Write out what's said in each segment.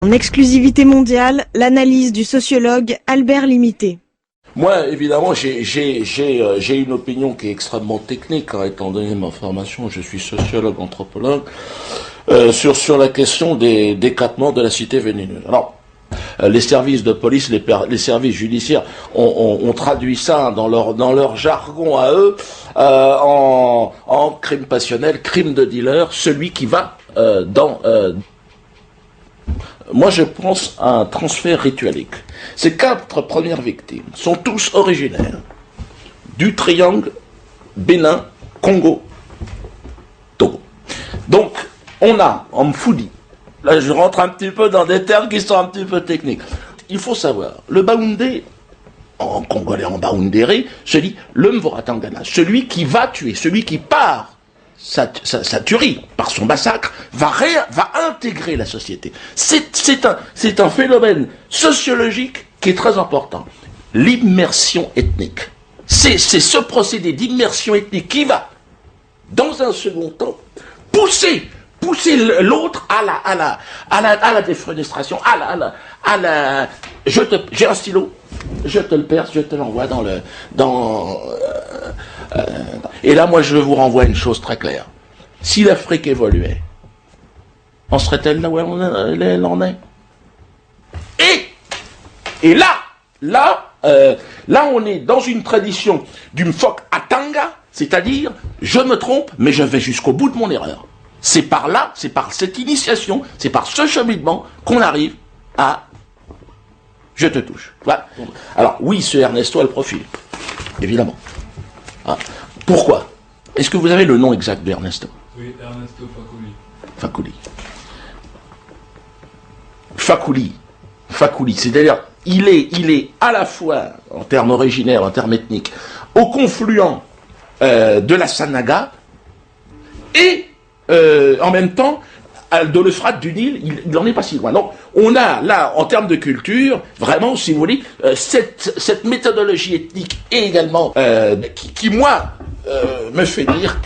En exclusivité mondiale, l'analyse du sociologue Albert Limité. Moi, évidemment, j'ai une opinion qui est extrêmement technique, hein, étant donné ma formation, je suis sociologue, anthropologue, sur la question des décapements de la cité vénéneuse. Alors, les services de police, les services judiciaires ont traduit ça dans leur jargon à eux en crime passionnel, crime de dealer, celui qui va moi, je pense à un transfert rituelique. Ces 4 premières victimes sont tous originaires du triangle Bénin, Congo, Togo. Donc, on a en Mfoudi, là je rentre un petit peu dans des termes qui sont un petit peu techniques. Il faut savoir, le Baoundé, en congolais, en Baoundéré, se dit le Mvoratangana, celui qui va tuer, celui qui part sa tuerie, par son massacre, va intégrer la société. C'est un phénomène sociologique qui est très important. L'immersion ethnique. C'est ce procédé d'immersion ethnique qui va, dans un second temps, pousser l'autre à la défenestration, j'ai un stylo, je te le perce, je te l'envoie et là, moi, je vous renvoie une chose très claire. Si l'Afrique évoluait, en serait-elle là où elle en est? Et là, on est dans une tradition du Mfok Atanga, c'est-à-dire, je me trompe, mais je vais jusqu'au bout de mon erreur. C'est par là, c'est par cette initiation, c'est par ce cheminement qu'on arrive à je te touche. Voilà. Alors, oui, ce Ernesto a le profil, évidemment. Ah. Pourquoi? Est-ce que vous avez le nom exact d'Ernesto? Oui, Ernesto Fakoly. C'est-à-dire, il est à la fois, en termes originaires, en termes ethniques, au confluent de la Sanaga et en même temps, de l'Euphrate, du Nil, il n'en est pas si loin. Donc, on a là, en termes de culture, vraiment, si vous voulez, cette méthodologie ethnique et également qui moi, me fait dire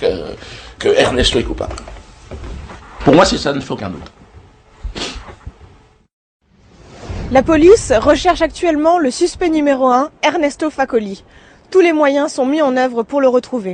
que Ernesto est coupable. Pour moi, c'est ça, ne fait aucun doute. La police recherche actuellement le suspect numéro 1, Ernesto Fakoly. Tous les moyens sont mis en œuvre pour le retrouver.